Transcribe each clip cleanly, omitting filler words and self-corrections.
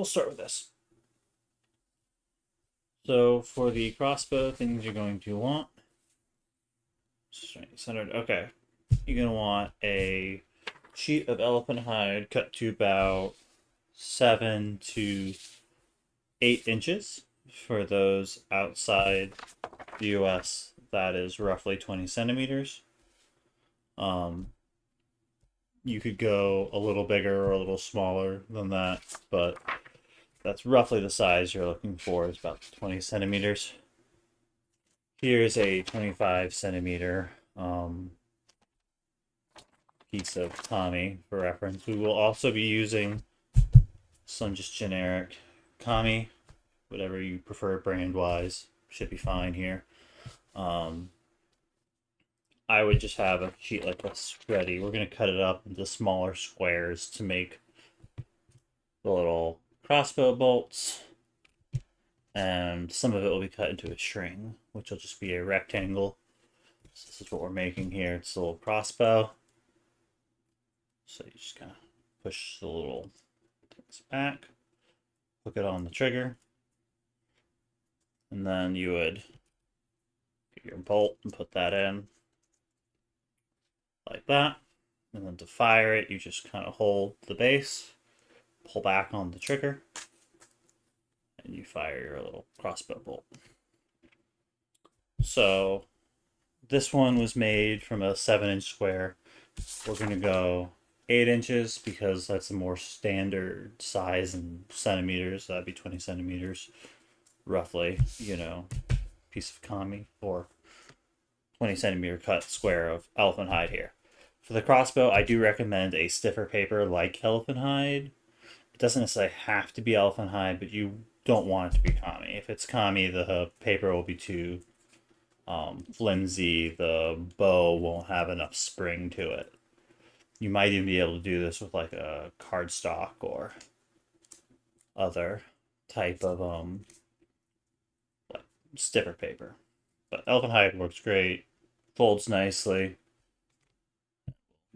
we'll start with this. So for the crossbow, things you're going to want. Straight centered. Okay. You're going to want a sheet of elephant hide cut to about 7 to 8 inches. For those outside the US, that is roughly 20 centimeters. Um, you could go a little bigger or a little smaller than that, but that's roughly the size you're looking for, is about 20 centimeters. Here's a 25 centimeter piece of kami for reference. We will also be using some just generic kami, whatever you prefer brand wise, should be fine here. I would just have a sheet like this ready. We're going to cut it up into smaller squares to make the little crossbow bolts, and some of it will be cut into a string, which will just be a rectangle. So this is what we're making here. It's a little crossbow. So you just kind of push the little things back, hook it on the trigger, and then you would get your bolt and put that in like that. And then to fire it, you just kind of hold the base, pull back on the trigger, and you fire your little crossbow bolt. So this one was made from a 7-inch square. We're going to go 8 inches because that's a more standard size in centimeters. That'd be 20 centimeters, roughly, piece of kami, or 20 centimeter cut square of elephant hide here. For the crossbow, I do recommend a stiffer paper like elephant hide. It doesn't necessarily have to be elephant hide, but you don't want it to be kami. If it's kami, the paper will be too flimsy. The bow won't have enough spring to it. You might even be able to do this with like a cardstock or other type of like stiffer paper. But elephant hide works great, folds nicely.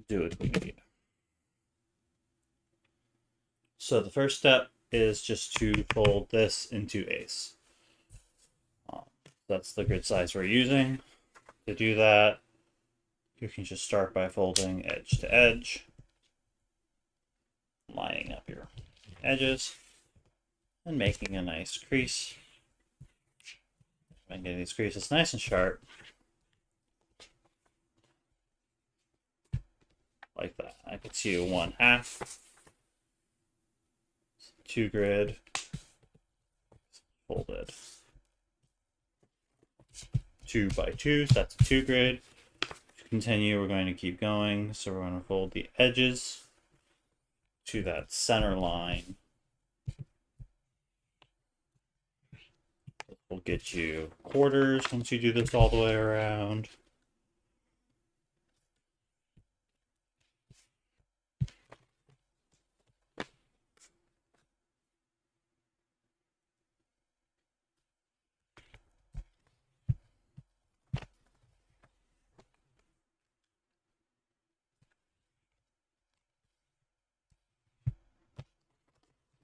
Do it we need. So the first step is just to fold this into ace. That's the grid size we're using. To do that, you can just start by folding edge to edge, lining up your edges, and making a nice crease. And getting these creases nice and sharp, like that. I could see a 1/2, 2 grid, folded 2 by 2, so that's a 2 grid. To continue, we're going to keep going, so we're going to fold the edges to that center line. We'll get you quarters once you do this all the way around.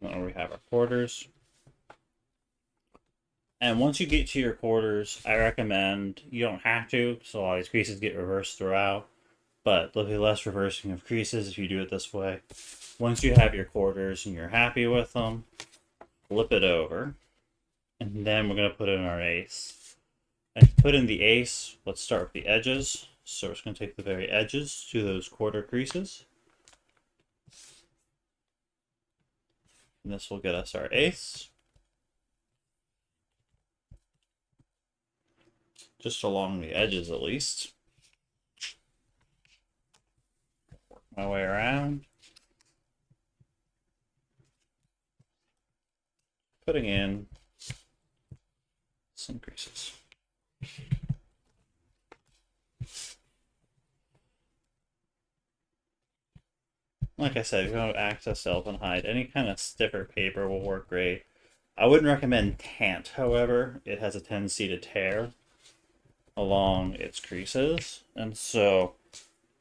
Now we have our quarters. And once you get to your quarters, I recommend, you don't have to, so all these creases get reversed throughout, but there'll be less reversing of creases if you do it this way. Once you have your quarters and you're happy with them, flip it over, and then we're going to put in our ace. And to put in the ace, let's start with the edges. So we're just going to take the very edges to those quarter creases. And this will get us our ace. Just along the edges at least. Work my way around. Putting in some creases. Like I said, if you want to access elephant hide, any kind of stiffer paper will work great. I wouldn't recommend tant, however. It has a tendency to tear along its creases, and so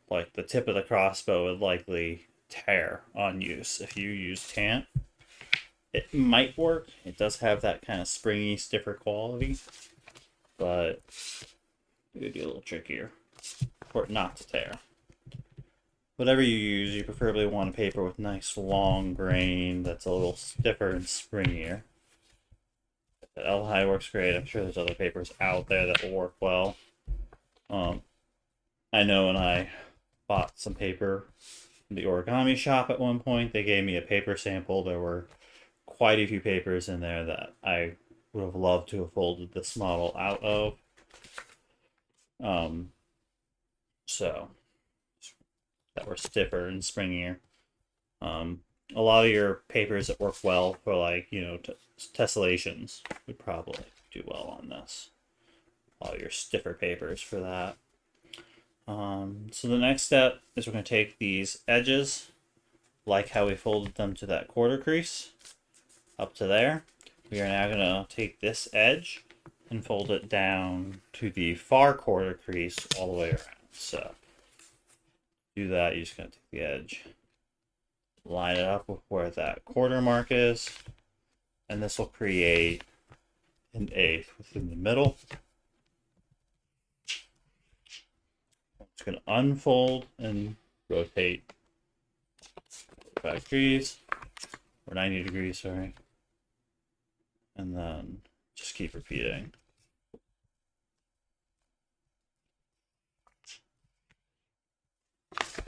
like the tip of the crossbow would likely tear on use if you use tant. It might work. It does have that kind of springy, stiffer quality, but it would be a little trickier for it not to tear. Whatever you use, you preferably want a paper with nice long grain that's a little stiffer and springier. The Elhigh works great. I'm sure there's other papers out there that will work well. I know when I bought some paper from the origami shop at one point, they gave me a paper sample. There were quite a few papers in there that I would have loved to have folded this model out of. So that were stiffer and springier. A lot of your papers that work well for, like, you know, tessellations would probably do well on this. All your stiffer papers for that. So the next step is we're going to take these edges, like how we folded them to that quarter crease, up to there. We are now going to take this edge and fold it down to the far quarter crease all the way around. So to do that, you're just going to take the edge, line it up with where that quarter mark is, and this will create an eighth within the middle. It's going to unfold and rotate 45 degrees, or 90 degrees, sorry. And then just keep repeating.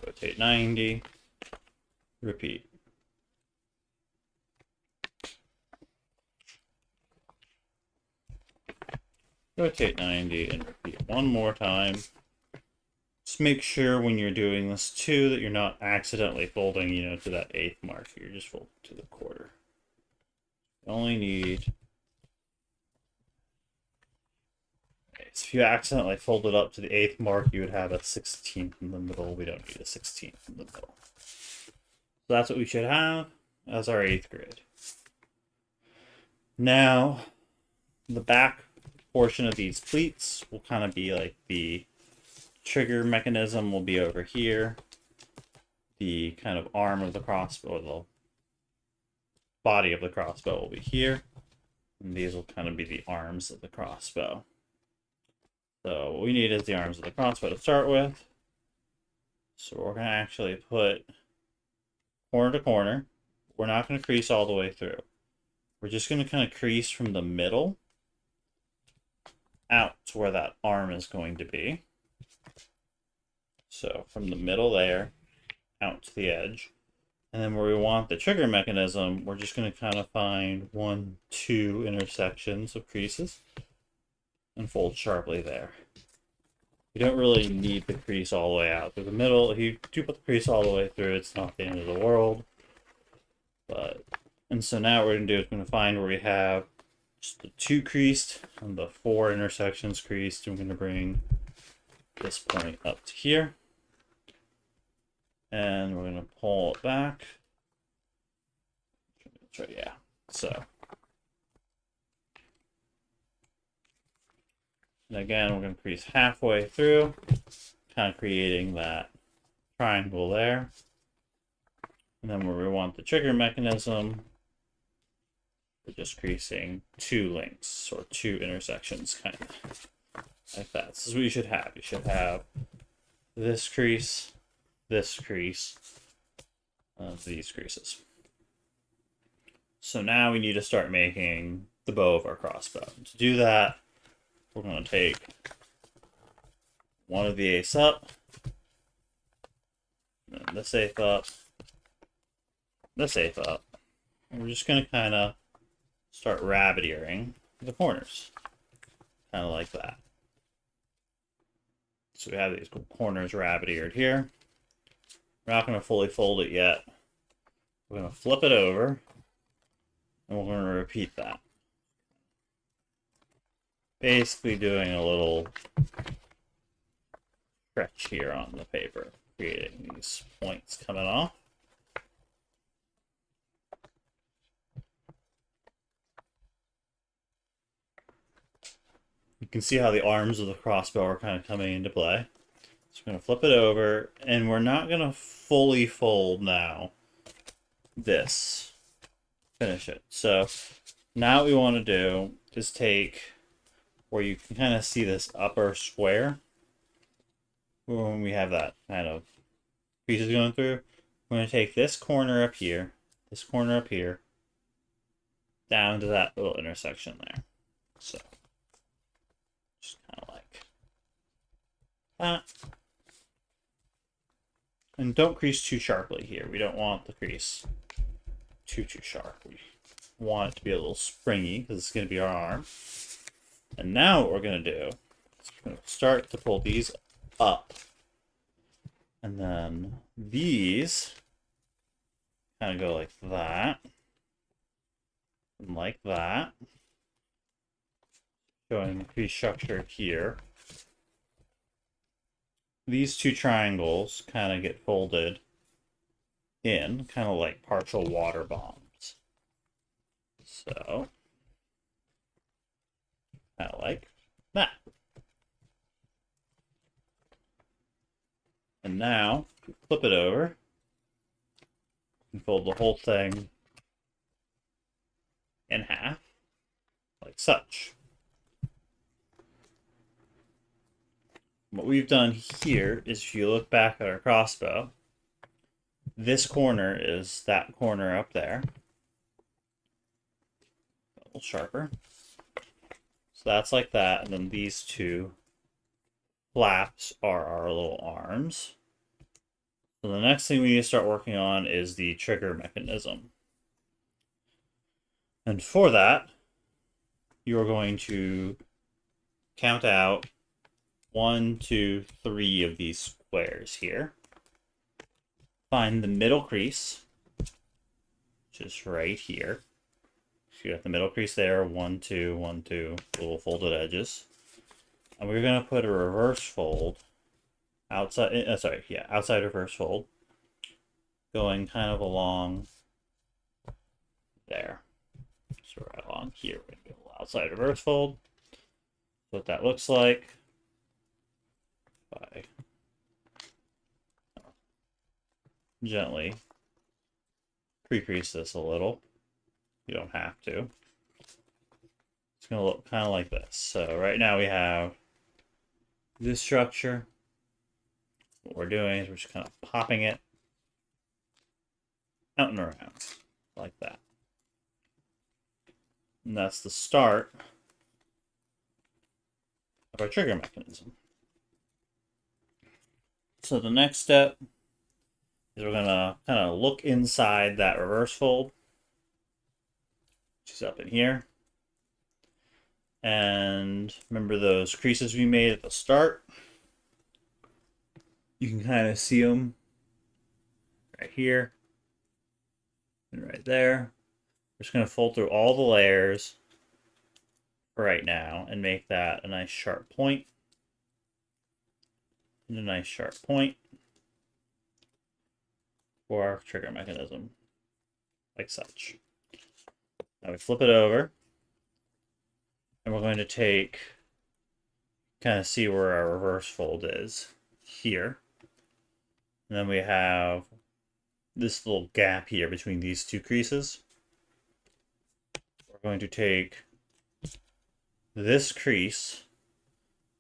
Rotate 90, repeat. Rotate 90 and repeat one more time. Just make sure when you're doing this too that you're not accidentally folding, you know, to that eighth mark. You're just folding to the quarter. You only need... Okay, so if you accidentally fold it up to the eighth mark, you would have a 16th in the middle. We don't need a 16th in the middle. So that's what we should have as our eighth grid. Now, the back portion of these pleats will kind of be like the trigger mechanism will be over here. The kind of arm of the crossbow, the body of the crossbow will be here. And these will kind of be the arms of the crossbow. So what we need is the arms of the crossbow to start with. So we're going to actually put corner to corner. We're not going to crease all the way through. We're just going to kind of crease from the middle out to where that arm is going to be. So from the middle there, out to the edge. And then where we want the trigger mechanism, we're just going to kind of find 1, 2 intersections of creases and fold sharply there. You don't really need the crease all the way out through the middle. If you do put the crease all the way through, it's not the end of the world. And so now what we're going to do is we're going to find where we have just the 2 creased and the 4 intersections creased. And we're going to bring this point up to here. And we're going to pull it back. Yeah, so. And again, we're going to crease halfway through, kind of creating that triangle there. And then where we want the trigger mechanism, we're just creasing 2 links, or 2 intersections, kind of like that. This is what you should have. You should have this crease, these creases. So now we need to start making the bow of our crossbow. To do that, we're going to take one of the eighths up, and this eighth up, this eighth up, and we're just going to kind of start rabbit earing the corners, kind of like that. So we have these corners rabbit eared here. We're not going to fully fold it yet. We're going to flip it over, and we're going to repeat that. Basically doing a little stretch here on the paper, creating these points coming off. You can see how the arms of the crossbow are kind of coming into play. So we're going to flip it over, and we're not going to fully fold now this. finish it. So now what we want to do is take where you can kind of see this upper square when we have that kind of pieces going through. We're going to take this corner up here, down to that little intersection there. So just kind of like that. And don't crease too sharply here. We don't want the crease too sharp. We want it to be a little springy because it's going to be our arm. And now what we're going to do is we're going to start to pull these up. And then these kind of go like that. And like that. Showing the crease structure here. These two triangles kind of get folded in, kind of like partial water bombs. So, kind of like that. And now, flip it over, and fold the whole thing in half, like such. What we've done here is, if you look back at our crossbow, this corner is that corner up there. A little sharper. So that's like that, and then these two flaps are our little arms. So the next thing we need to start working on is the trigger mechanism. And for that, you are going to count out 1, 2, 3 of these squares here. Find the middle crease, which is right here. So you got the middle crease there, 1, 2, 1, 2, little folded edges. And we're going to put a reverse fold outside, outside reverse fold, going kind of along there. So right along here, we're going to do a little outside reverse fold. What that looks like. By gently pre-crease this a little. You don't have to. It's going to look kind of like this. So right now we have this structure. What we're doing is we're just kind of popping it out and around like that. And that's the start of our trigger mechanism. So the next step is we're going to kind of look inside that reverse fold, which is up in here. And remember those creases we made at the start? You can kind of see them right here and right there. We're just going to fold through all the layers right now and make that a nice sharp point. And a nice sharp point for our trigger mechanism, like such. Now we flip it over, and we're going to take, kind of see where our reverse fold is here. And then we have this little gap here between these two creases. We're going to take this crease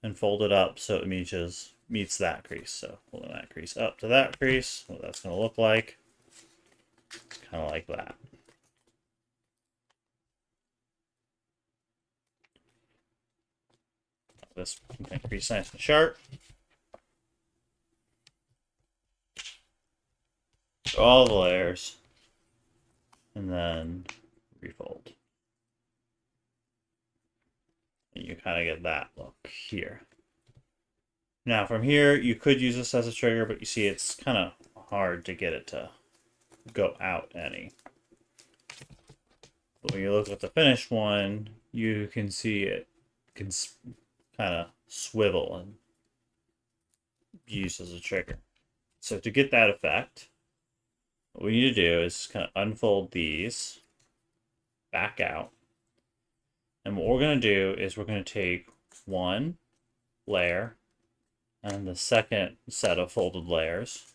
and fold it up so it meets that crease. So pulling that crease up to that crease, what that's going to look like, kind of like that. This crease nice and sharp. All the layers, and then refold. And you kind of get that look here. Now from here, you could use this as a trigger, but you see it's kind of hard to get it to go out any. But when you look at the finished one, you can see it can kind of swivel and be used as a trigger. So to get that effect, what we need to do is kind of unfold these back out. And what we're going to do is we're going to take one layer and the second set of folded layers.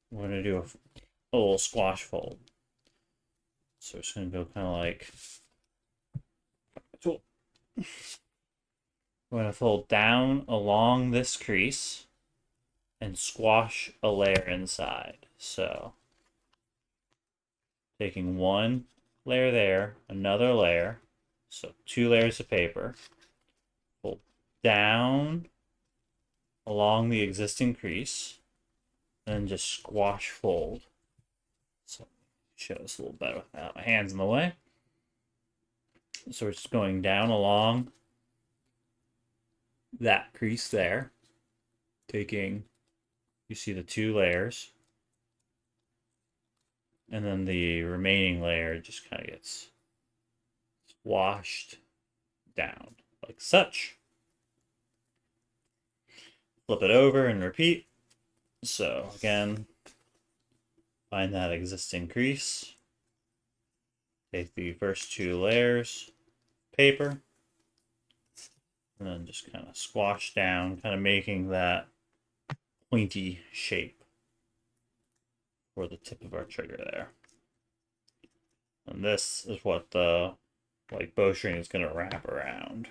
We're going to do a little squash fold. So we're just going to go kind of like... We're going to fold down along this crease and squash a layer inside. So taking one layer there, another layer, so 2 layers of paper, fold down along the existing crease, and just squash fold. So show us a little better without my hands in the way. So we're just going down along that crease there, taking, you see the 2 layers, and then the remaining layer just kind of gets washed down like such. Flip it over and repeat. So again, find that existing crease, take the first 2 layers paper, and then just kind of squash down, kind of making that pointy shape for the tip of our trigger there. And this is what the bowstring is going to wrap around.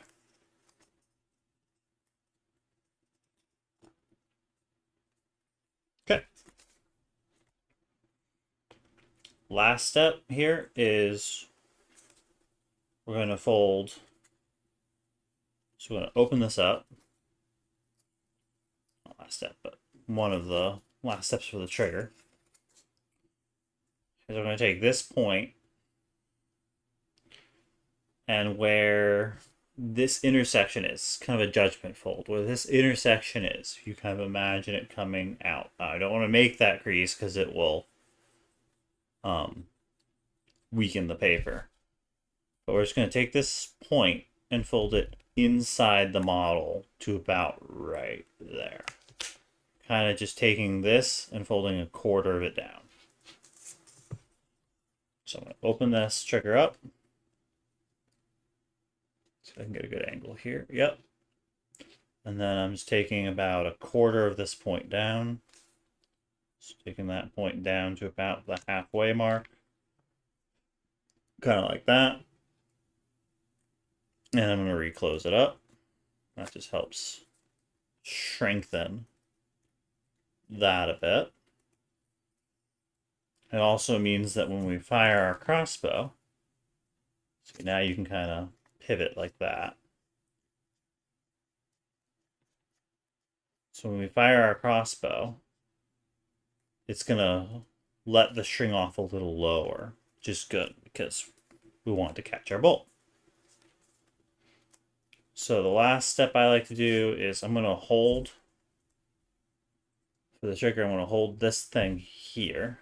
Okay. Last step here is we're going to fold. So we're going to open this up. Not last step, but one of the last steps for the trigger. Is we're going to take this point, and where this intersection is kind of a judgment fold. Where this intersection is, you kind of imagine it coming out. I don't want to make that crease because it will weaken the paper. But we're just going to take this point and fold it inside the model to about right there. Kind of just taking this and folding 1/4 of it down. So I'm going to open this trigger up. So I can get a good angle here. Yep. And then I'm just taking about 1/4 of this point down. Just taking that point down to about the halfway mark. Kind of like that. And I'm going to reclose it up. That just helps strengthen that a bit. It also means that when we fire our crossbow, see, now you can kind of pivot like that. So when we fire our crossbow, it's going to let the string off a little lower, which is good because we want to catch our bolt. So the last step I like to do is I'm going to hold, for the trigger, I'm going to hold this thing here.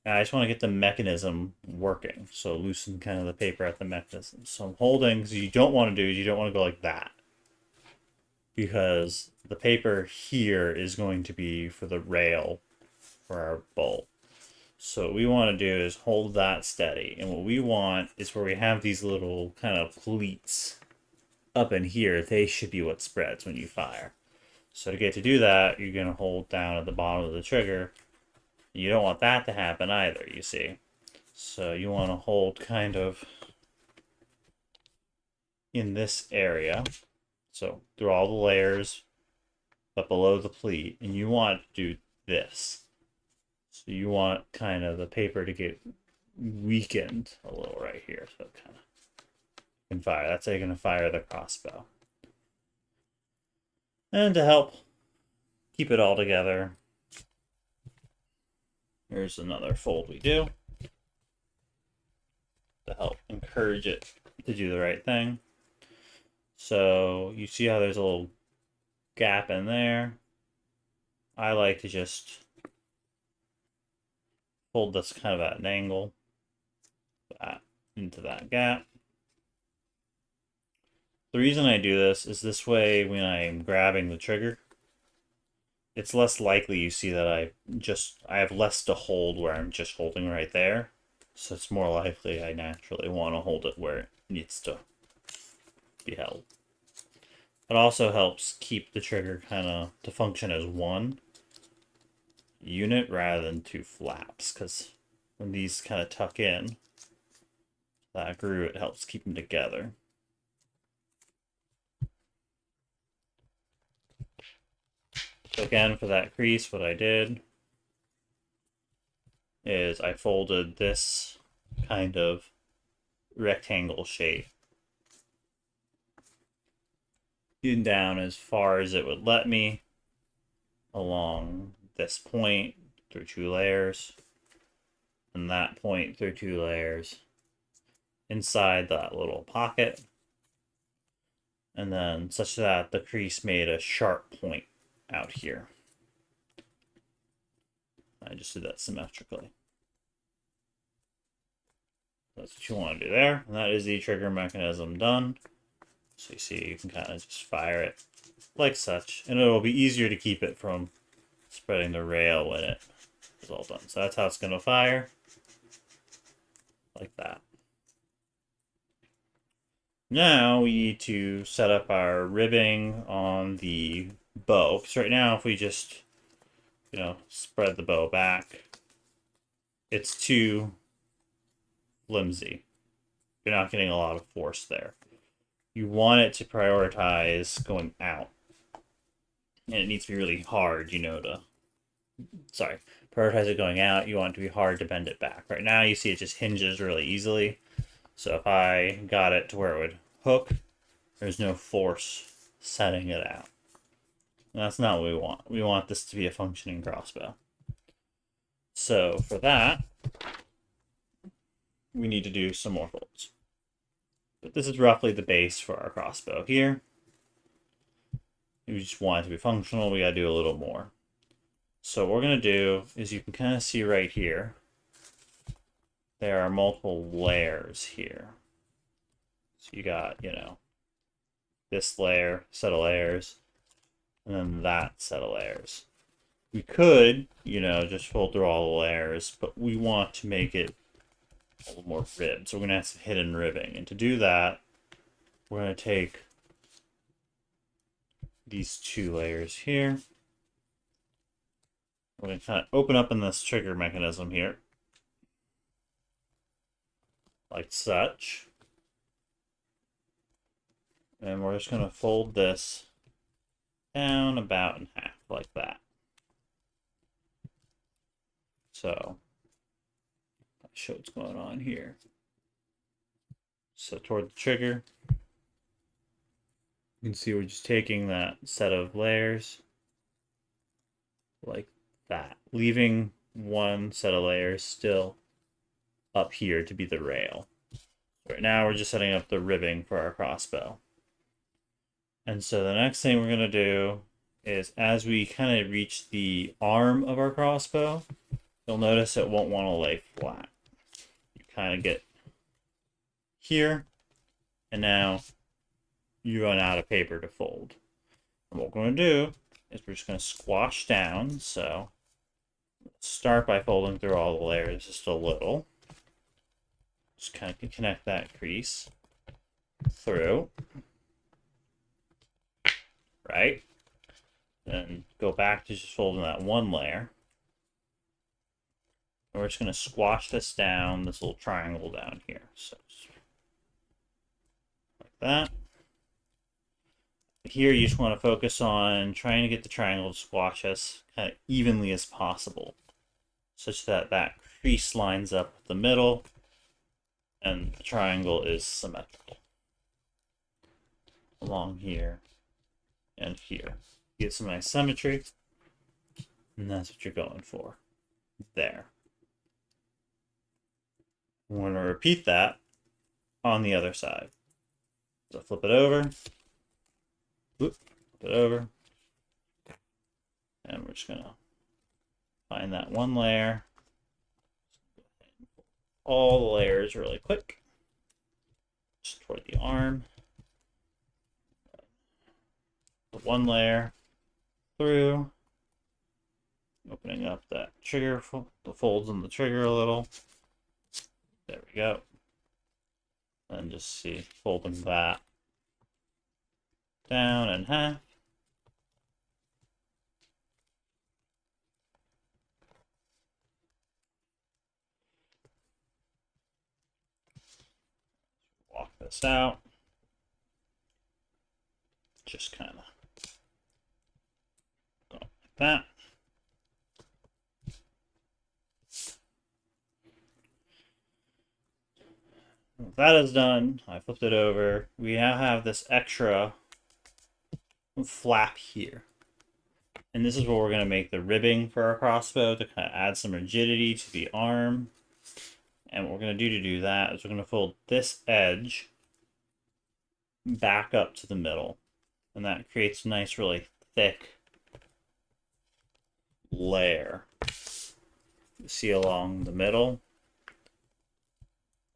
And I just want to get the mechanism working. So loosen kind of the paper at the mechanism. So I'm holding, because you don't want to do is you don't want to go like that. Because the paper here is going to be for the rail for our bolt. So what we want to do is hold that steady. And what we want is where we have these little kind of pleats up in here, they should be what spreads when you fire. So to get to do that, you're going to hold down at the bottom of the trigger. You don't want that to happen either, you see. So you want to hold kind of in this area. So through all the layers, but below the pleat. And you want to do this. So you want kind of the paper to get weakened a little right here. So it kind of can fire. That's how you're going to fire the crossbow. And to help keep it all together, here's another fold we do to help encourage it to do the right thing. So you see how there's a little gap in there. I like to just fold this kind of at an angle, that into that gap. The reason I do this is this way when I'm grabbing the trigger, it's less likely you see that I have less to hold where I'm just holding right there. So it's more likely I naturally want to hold it where it needs to be held. It also helps keep the trigger kind of to function as one unit rather than 2 flaps, because when these kind of tuck in, That groove, it helps keep them together. So again, for that crease, what I did is I folded this kind of rectangle shape in down as far as it would let me along this point through 2 layers, and that point through 2 layers inside that little pocket, and then such that the crease made a sharp point out here. I just did that symmetrically. That's what you want to do there, and that is the trigger mechanism done. So you see, you can kind of just fire it like such, and it'll be easier to keep it from spreading the rail when it is all done. So that's how it's going to fire, like that. Now we need to set up our ribbing on the bow. Because right now, if we just, spread the bow back, it's too flimsy. You're not getting a lot of force there. You want it to prioritize going out. And it needs to be really hard, prioritize it going out. You want it to be hard to bend it back. Right now, you see it just hinges really easily. So if I got it to where it would hook, there's no force setting it out. And that's not what we want. We want this to be a functioning crossbow. So for that, we need to do some more folds. But this is roughly the base for our crossbow here. If you just want it to be functional, we gotta do a little more. So what we're gonna do is, you can kind of see right here, there are multiple layers here. So you got, this layer, set of layers, and then that set of layers. We could, just fold through all the layers, but we want to make it a little more ribbed. So we're going to have some hidden ribbing. And to do that, we're going to take these 2 layers here. We're going to kind of open up in this trigger mechanism here, like such. And we're just going to fold this down about in half, like that. So, I'll show what's going on here. So toward the trigger, you can see we're just taking that set of layers like that, leaving one set of layers still up here to be the rail. Right now we're just setting up the ribbing for our crossbow. And so the next thing we're going to do is, as we kind of reach the arm of our crossbow, you'll notice it won't want to lay flat. You kind of get here, and now you run out of paper to fold. And what we're going to do is we're just going to squash down. So start by folding through all the layers just a little. Just kind of connect that crease through. Right? Then go back to just folding that one layer. And we're just going to squash this down, this little triangle down here. So like that. Here you just want to focus on trying to get the triangle to squash as kind of evenly as possible, such that that crease lines up with the middle and the triangle is symmetrical along here and here. Get some nice symmetry, and that's what you're going for there. We're going to repeat that on the other side. So flip it over, flip it over, and we're just going to find that one layer, all the layers really quick, just toward the arm. The one layer through, opening up that trigger, the folds in the trigger a little. There we go. And just see, folding that down in half. this out. Just kind of go like that. Once that is done, I flipped it over. We now have this extra flap here. And this is where we're going to make the ribbing for our crossbow to kind of add some rigidity to the arm. And what we're going to do that is we're going to fold this edge back up to the middle. And that creates a nice, really thick layer. You see along the middle.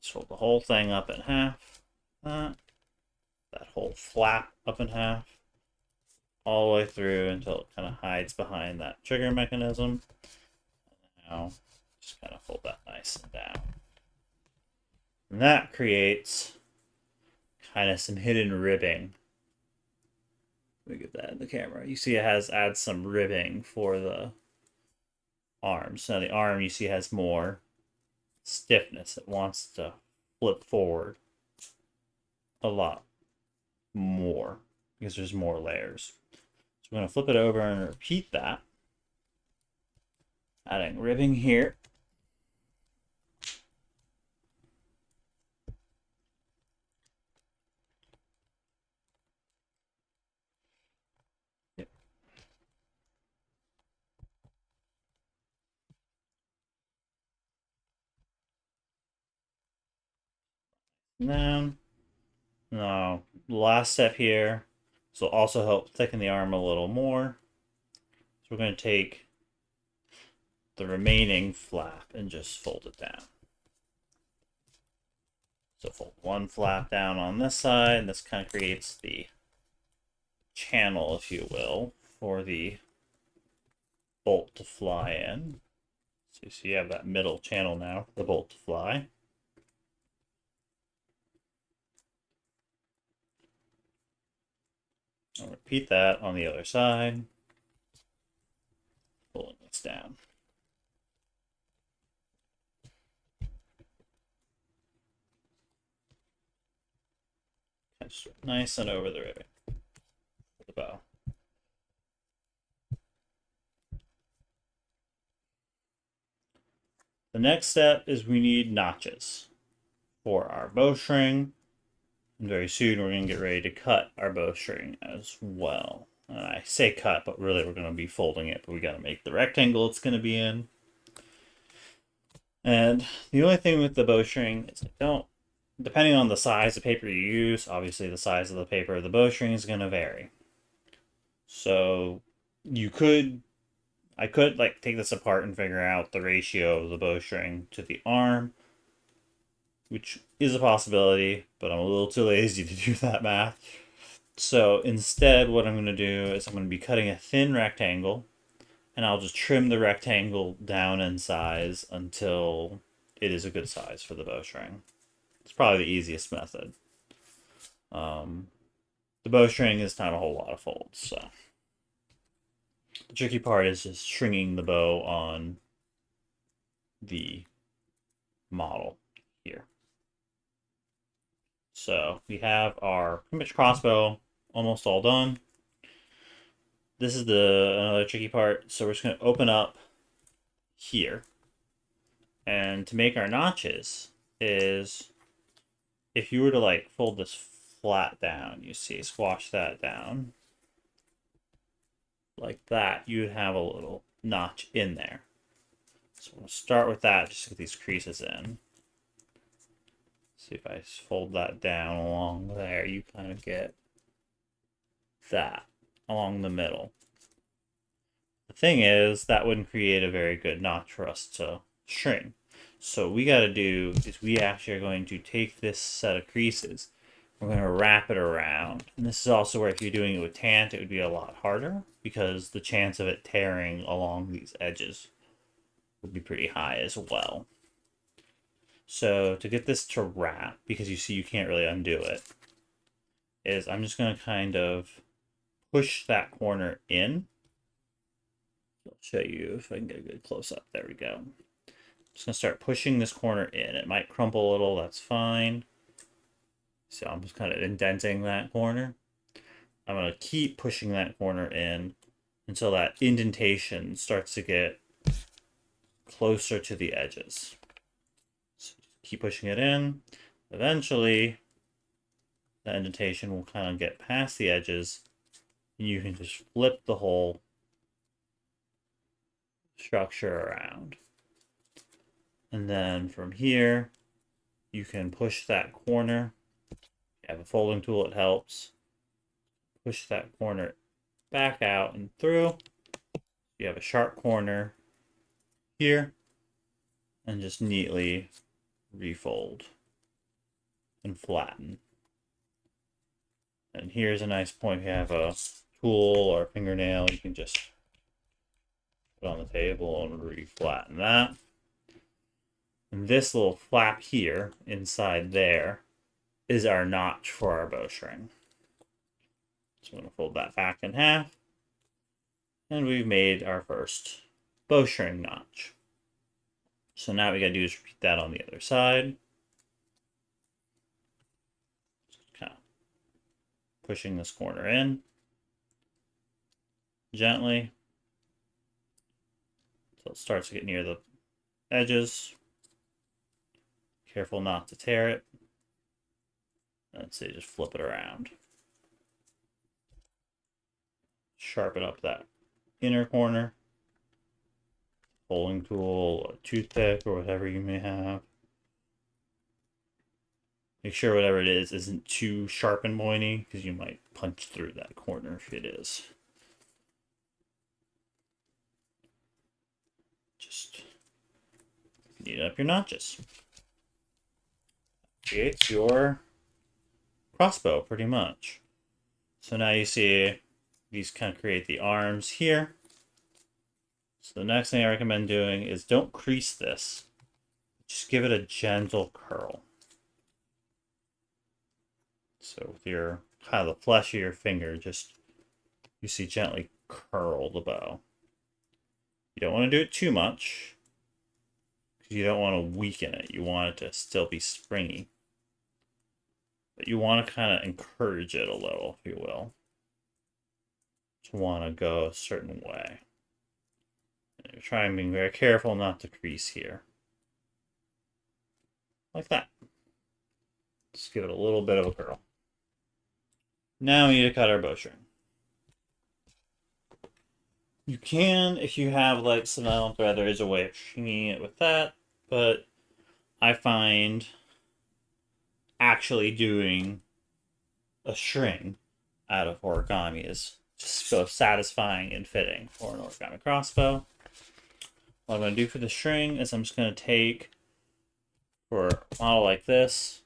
Just fold the whole thing up in half. That whole flap up in half. All the way through until it kind of hides behind that trigger mechanism. Now, just kind of fold that nice and down. And that creates kind of some hidden ribbing. Let me get that in the camera. You see it adds some ribbing for the arms. Now the arm you see has more stiffness. It wants to flip forward a lot more because there's more layers. So we're going to flip it over and repeat that. Adding ribbing here. Yep. Down. Now, the last step here. This will also help thicken the arm a little more. So we're going to take the remaining flap and just fold it down. So fold one flap down on this side, and this kind of creates the channel, if you will, for the bolt to fly in. So you have that middle channel now for the bolt to fly. I'll repeat that on the other side. Pulling this down. Just nice and over the ribbon for the bow. The next step is we need notches for our bowstring. And very soon we're going to get ready to cut our bowstring as well. And I say cut, but really we're going to be folding it, but we got to make the rectangle it's going to be in. And the only thing with the bowstring is depending on the size of paper you use, obviously the size of the paper of the bowstring is going to vary. So I could like take this apart and figure out the ratio of the bowstring to the arm, which is a possibility, but I'm a little too lazy to do that math. So instead, what I'm going to do is I'm going to be cutting a thin rectangle, and I'll just trim the rectangle down in size until it is a good size for the bowstring. It's probably the easiest method. The bowstring is not a whole lot of folds, so the tricky part is just stringing the bow on the model here. So we have our pretty much crossbow almost all done. This is another tricky part. So we're just going to open up here. And to make our notches is if you were to like fold this flat down, you see, squash that down like that, you would have a little notch in there. So we'll start with that just to get these creases in. See if I fold that down along there, you kind of get that along the middle. The thing is, that wouldn't create a very good notch for us to string. So what we got to do is we actually are going to take this set of creases, we're going to wrap it around. And this is also where if you're doing it with tant, it would be a lot harder because the chance of it tearing along these edges would be pretty high as well. So to get this to wrap, because you see you can't really undo it, is I'm just going to kind of push that corner in. I'll show you if I can get a good close-up. There we go. Just going to start pushing this corner in. It might crumple a little, that's fine. So I'm just kind of indenting that corner. I'm going to keep pushing that corner in until that indentation starts to get closer to the edges. So keep pushing it in. Eventually, the indentation will kind of get past the edges, and you can just flip the whole structure around. And then from here, you can push that corner. If you have a folding tool, it helps. Push that corner back out and through. You have a sharp corner here, and just neatly refold and flatten. And here's a nice point. If you have a tool or a fingernail, you can just put on the table and re-flatten that. And this little flap here inside there is our notch for our bowstring. So I'm going to fold that back in half. And we've made our first bowstring notch. So now what we got to do is repeat that on the other side. Just kind of pushing this corner in gently until it starts to get near the edges. Careful not to tear it. Let's see, just flip it around. Sharpen up that inner corner. Folding tool, or toothpick, or whatever you may have. Make sure whatever it is isn't too sharp and pointy, because you might punch through that corner if it is. Just neat up your notches. Creates your crossbow, pretty much. So now you see these kind of create the arms here. So the next thing I recommend doing is don't crease this. Just give it a gentle curl. So with your kind of the flesh of your finger, just you see gently curl the bow. You don't want to do it too much because you don't want to weaken it. You want it to still be springy. But you want to kind of encourage it a little, if you will. Just want to go a certain way. And you're trying to be very careful not to crease here. Like that. Just give it a little bit of a curl. Now we need to cut our bowstring. You can, if you have like some nylon thread, there is a way of stringing it with that, but I find actually doing a string out of origami is just so satisfying and fitting for an origami crossbow. What I'm going to do for the string is I'm just going to take, for a model like this,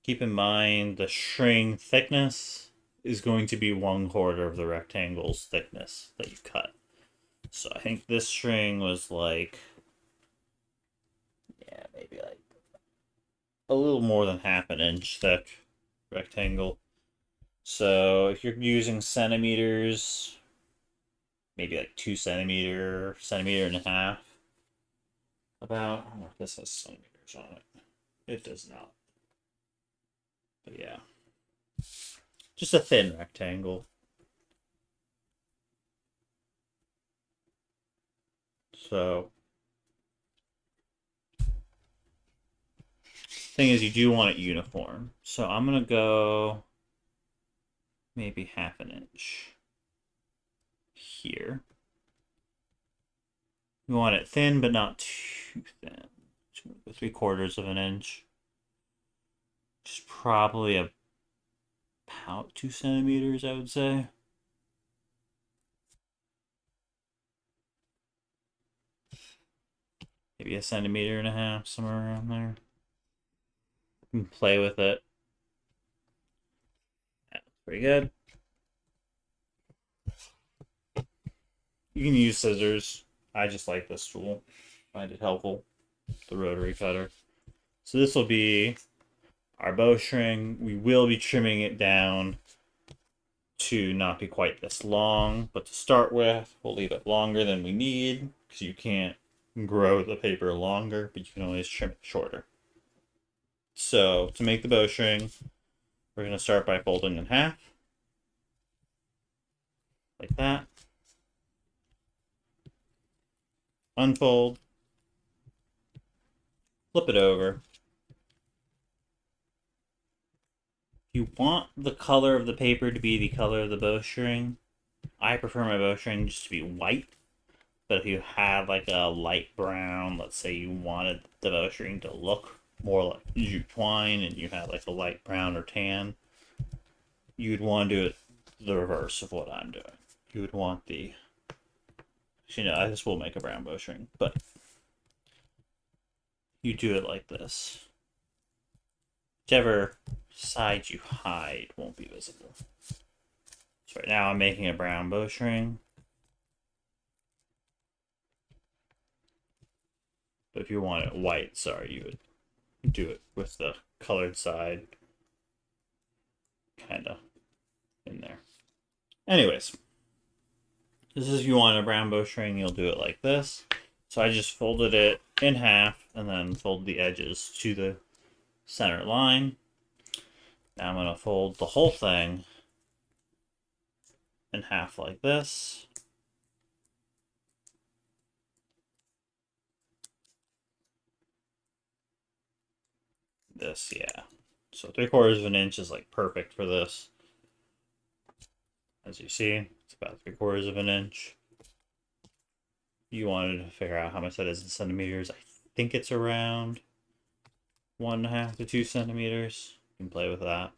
keep in mind the string thickness is going to be 1/4 of the rectangle's thickness that you cut. So I think this string was like, yeah, maybe like a little more than 1/2 inch thick rectangle. So if you're using centimeters, maybe like 2 centimeter, centimeter and a half. About, I don't know if this has centimeters on it. It does not. But yeah. Just a thin rectangle. So, thing is, you do want it uniform. So I'm going to go maybe 1/2 inch here. You want it thin, but not too thin. 3/4 of an inch. Just probably about 2 centimeters, I would say. Maybe 1.5 centimeters, somewhere around there. You can play with it. That's pretty good. You can use scissors. I just like this tool. Find it helpful. The rotary cutter. So this will be our bowstring. We will be trimming it down to not be quite this long, but to start with, we'll leave it longer than we need because you can't grow the paper longer, but you can always trim it shorter. So to make the bowstring, We're going to start by folding in half. Like that. Unfold. Flip it over. You want the color of the paper to be the color of the bowstring. I prefer my bowstring just to be white. But if you had like a light brown, let's say you wanted the bowstring to look more like jute twine and you had like a light brown or tan, you'd want to do it the reverse of what I'm doing. You would want the, I just will make a brown bowstring, but you do it like this. Whichever side you hide won't be visible. So right now I'm making a brown bowstring. But if you want it white, sorry, you would do it with the colored side kind of in there. Anyways, this is if you want a brown bowstring, you'll do it like this. So I just folded it in half and then fold the edges to the center line. Now I'm going to fold the whole thing in half like this. This, yeah. So 3/4 of an inch is like perfect for this. As you see, it's about 3/4 of an inch. You wanted to figure out how much that is in centimeters. I think it's around 1.5 to 2 centimeters. You can play with that.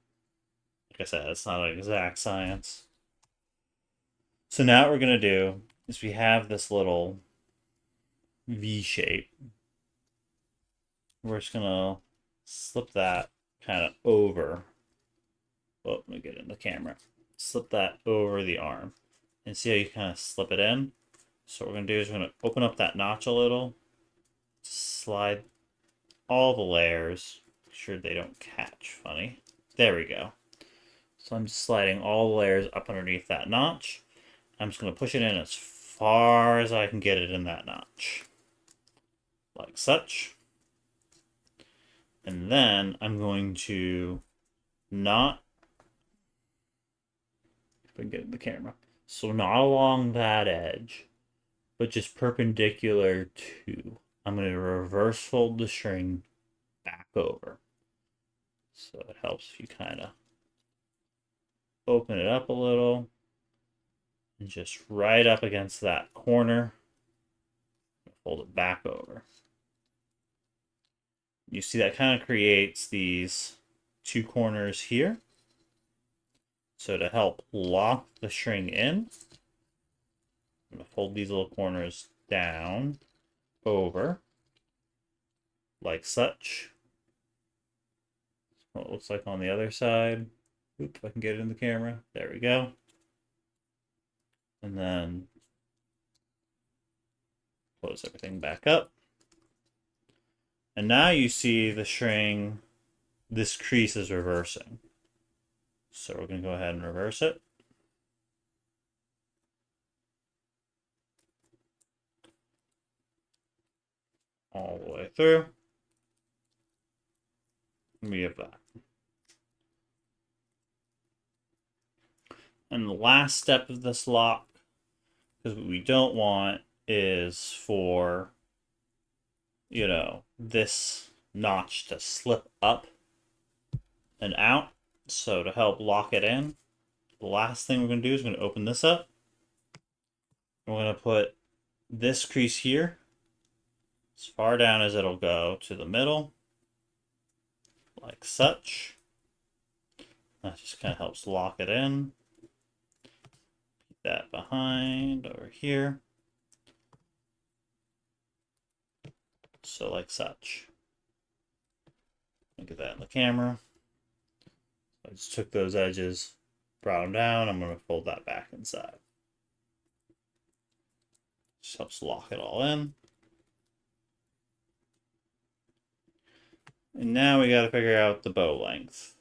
Like I said, it's not an exact science. So now what we're going to do is we have this little V shape. We're just going to slip that kind of over. Oh, let me get it in the camera. Slip that over the arm. And see how you kind of slip it in? So what we're going to do is we're going to open up that notch a little. Slide all the layers. Make sure they don't catch funny. There we go. So I'm just sliding all the layers up underneath that notch. I'm just going to push it in as far as I can get it in that notch. Like such. And then I'm going to not, if I can get in the camera. So not along that edge, but just perpendicular to. I'm going to reverse fold the string back over. So it helps if you kind of open it up a little. And just right up against that corner, fold it back over. You see that kind of creates these two corners here. So to help lock the string in, I'm going to fold these little corners down, over, like such. What it looks like on the other side. Oop, if I can get it in the camera. There we go. And then close everything back up. And now you see the string, this crease is reversing. So we're going to go ahead and reverse it. All the way through. And we have that. And the last step of this lock, because what we don't want is for, this notch to slip up and out. So to help lock it in, the last thing we're going to do is we're going to open this up. We're going to put this crease here as far down as it'll go to the middle, like such. That just kind of helps lock it in. Keep that behind over here. So like such. Look at that in the camera. I just took those edges, brought them down. I'm going to fold that back inside. Just helps lock it all in. And now we got to figure out the bow length.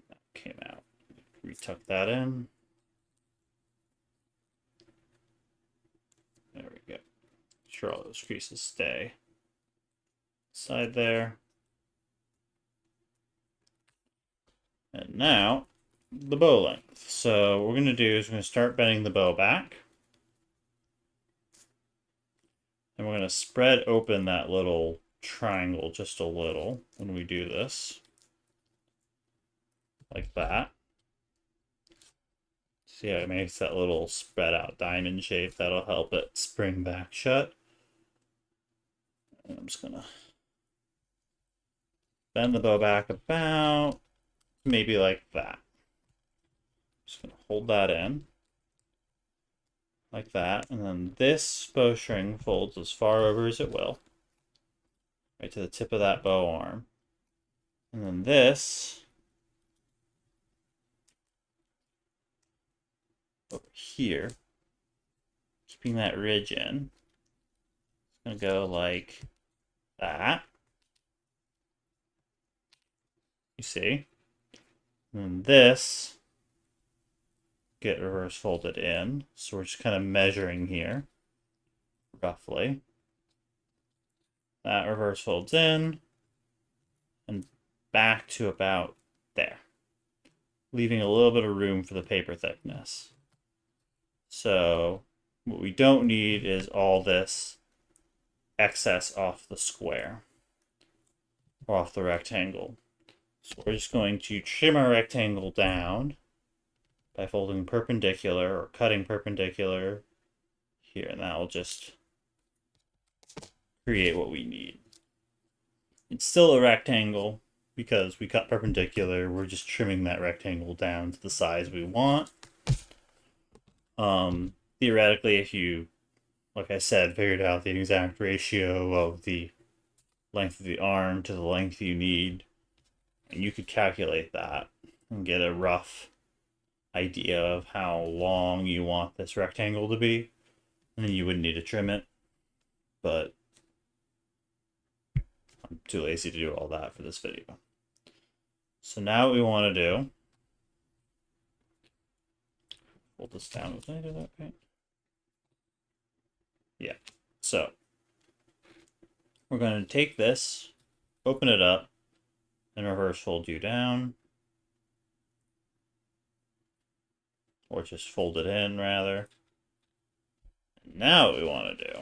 That came out. Retuck that in. There we go. Make sure all those creases stay inside there. And now, the bow length. So what we're going to do is we're going to start bending the bow back. And we're going to spread open that little triangle just a little when we do this. Like that. See how it makes that little spread out diamond shape? That'll help it spring back shut. And I'm just going to bend the bow back about maybe like that. Just going to hold that in. Like that. And then this bowstring folds as far over as it will. Right to the tip of that bow arm. And then this over here, keeping that ridge in. It's going to go like that. You see? And then this get reverse folded in. So we're just kind of measuring here, roughly. That reverse folds in and back to about there, leaving a little bit of room for the paper thickness. So what we don't need is all this excess off the square or off the rectangle. So we're just going to trim our rectangle down by folding perpendicular or cutting perpendicular here, and that will just create what we need. It's still a rectangle because we cut perpendicular. We're just trimming that rectangle down to the size we want. Theoretically, if you, like I said, figured out the exact ratio of the length of the arm to the length you need, and you could calculate that and get a rough idea of how long you want this rectangle to be, and then you wouldn't need to trim it. But I'm too lazy to do all that for this video. So now what we want to do, hold this down. Did I do that right? Yeah. So we're going to take this, open it up, and reverse fold you down. Or just fold it in, rather. Now what we want to do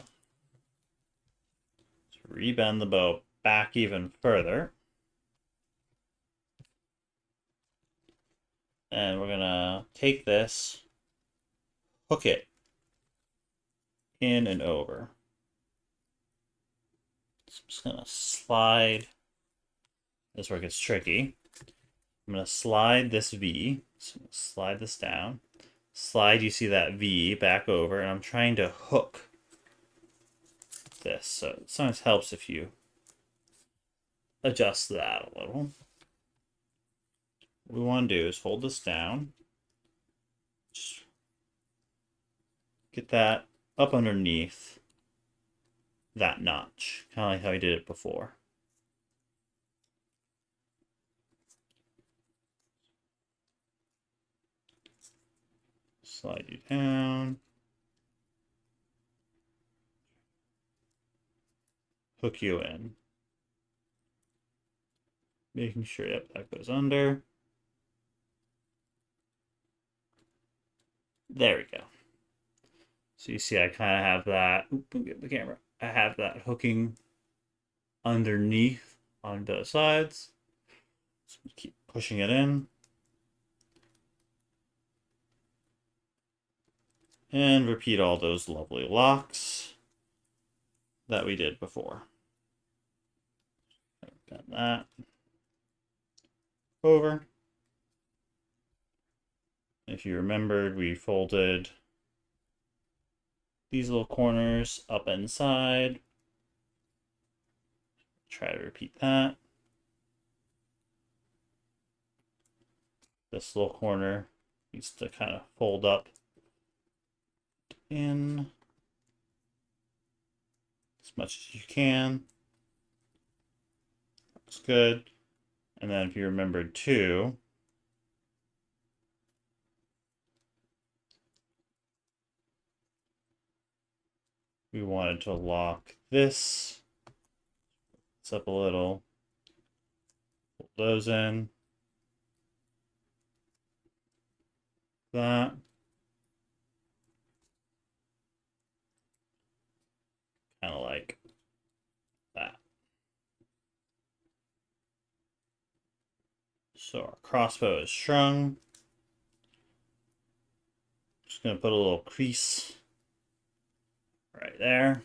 is rebend the bow back even further. And we're going to take this, hook it in and over. So I'm just going to slide. This is where it gets tricky. I'm going to slide this V. So I'm going to slide this down. Slide, you see that V back over, and I'm trying to hook this. So it sometimes helps if you adjust that a little. What we want to do is hold this down. Just get that up underneath that notch, kind of like how I did it before. Slide you down. Hook you in. Making sure, yep, that goes under. There we go. So you see I kind of have that, get the camera. I have that hooking underneath on both sides. So keep pushing it in. And repeat all those lovely locks that we did before. Got that over. If you remembered, we folded these little corners up inside. Try to repeat that. This little corner needs to kind of fold up in as much as you can. Looks good. And then if you remembered too, we wanted to lock this up a little, pull those in, that. Kind of like that. So our crossbow is strung. Just going to put a little crease right there.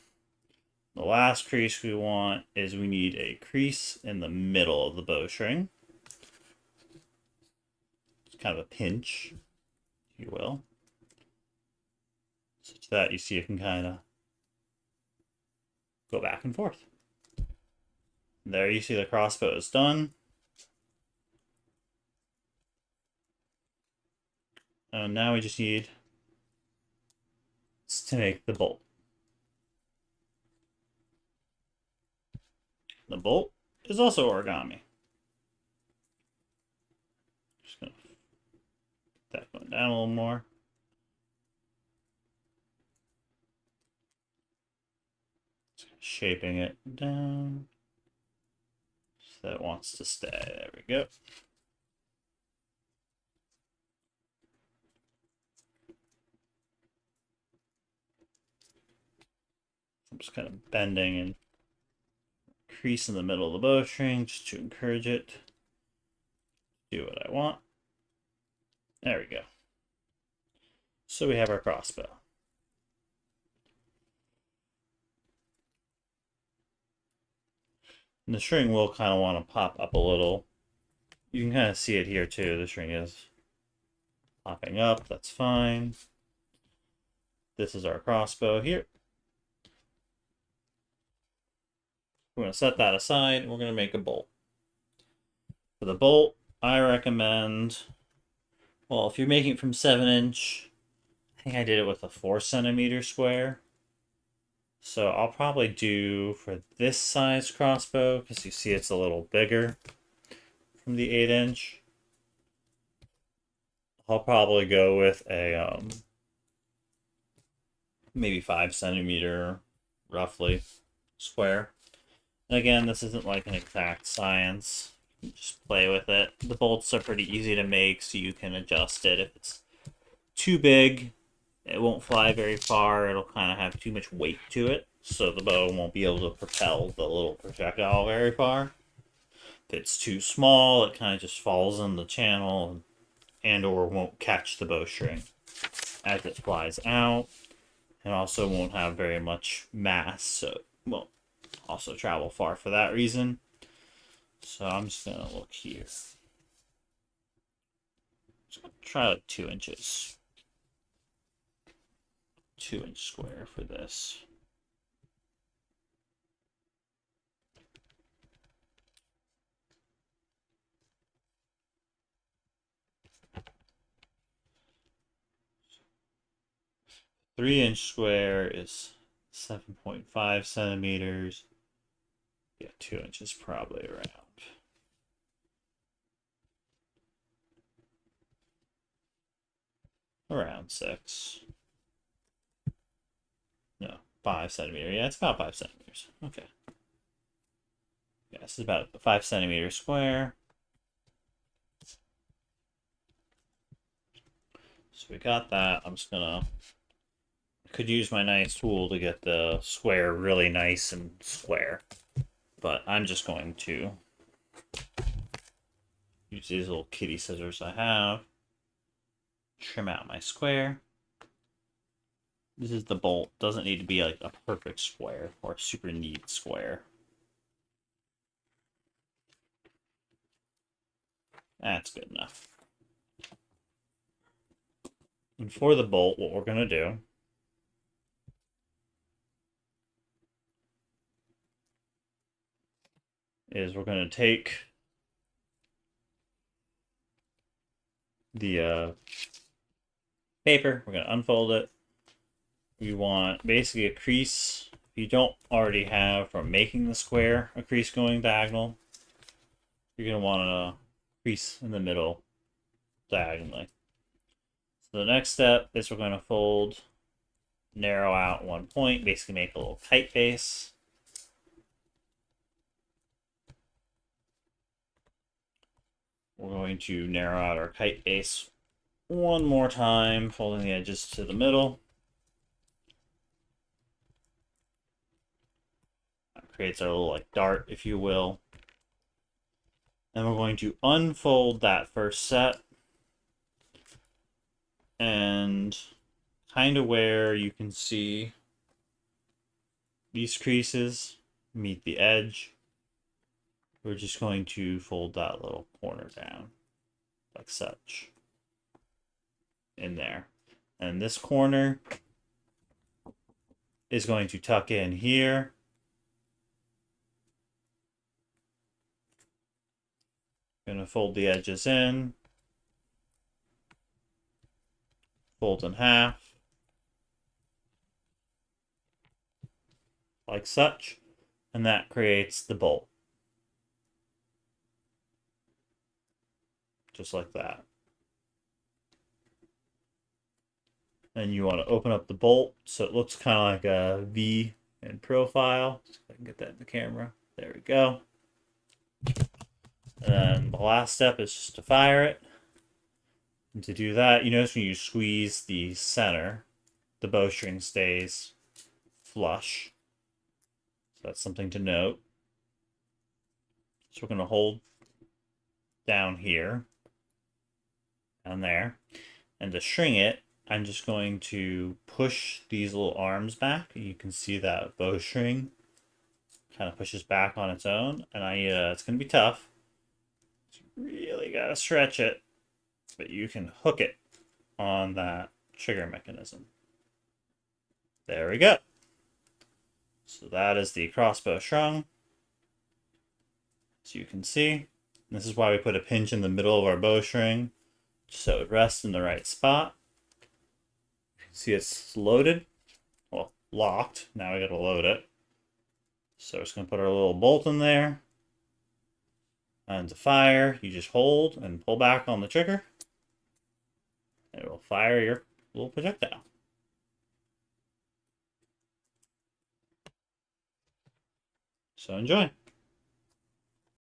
The last crease we want is we need a crease in the middle of the bowstring. It's kind of a pinch, if you will. Such that you see it can kind of go back and forth. There you see the crossbow is done. And now we just need to make the bolt. The bolt is also origami. Just gonna put that going down a little more. Shaping it down so that it wants to stay. There we go. I'm just kind of bending and crease in the middle of the bowstring just to encourage it to do what I want. There we go. So we have our crossbow. And the string will kind of want to pop up a little. You can kind of see it here too. The string is popping up. That's fine. This is our crossbow here. We're going to set that aside and we're going to make a bolt. For the bolt, I recommend, well, if you're making it from 7-inch, I think I did it with a 4-centimeter square. So I'll probably do for this size crossbow, because you see it's a little bigger from the 8-inch. I'll probably go with a maybe 5-centimeter, roughly, square. And again, this isn't like an exact science. You just play with it. The bolts are pretty easy to make, so you can adjust it. If it's too big, it won't fly very far. It'll kind of have too much weight to it, so the bow won't be able to propel the little projectile very far. If it's too small, it kind of just falls in the channel and or won't catch the bowstring as it flies out. And also won't have very much mass, so it won't also travel far for that reason. So I'm just going to look here. Just gonna try like 2 inches. 2-inch square for this. Three-inch square is 7.5 centimeters. Yeah, 2 inches probably around. Around 6. No, 5 centimeters. Yeah, it's about 5 centimeters. Okay. Yeah, this is about a 5-centimeter square. So we got that. I'm just gonna, could use my nice tool to get the square really nice and square, but I'm just going to use these little kitty scissors I have, trim out my square. This is the bolt. Doesn't need to be like a perfect square or a super neat square. That's good enough. And for the bolt, what we're going to do is we're going to take the paper, we're going to unfold it. We want basically a crease. If you don't already have from making the square a crease going diagonal, you're going to want a crease in the middle diagonally. So the next step is we're going to fold, narrow out one point, basically make a little kite base. We're going to narrow out our kite base one more time, folding the edges to the middle. That creates our little like dart, if you will. And we're going to unfold that first set. And kind of where you can see these creases meet the edge, we're just going to fold that little corner down like such in there. And this corner is going to tuck in here. Going to fold the edges in, fold in half, like such, and that creates the bolt. Just like that. And you want to open up the bolt so it looks kind of like a V in profile. So I can get that in the camera. There we go. And then the last step is just to fire it. And to do that, you notice when you squeeze the center, the bowstring stays flush. So that's something to note. So we're going to hold down here, down there. And to string it, I'm just going to push these little arms back. You can see that bowstring kind of pushes back on its own. And it's going to be tough. You really got to stretch it. But you can hook it on that trigger mechanism. There we go. So that is the crossbow strung. As you can see, this is why we put a pinch in the middle of our bowstring, so it rests in the right spot. You can see it's loaded, well, locked. Now we gotta load it. So we're just gonna put our little bolt in there. And to fire, you just hold and pull back on the trigger. And it will fire your little projectile. So enjoy.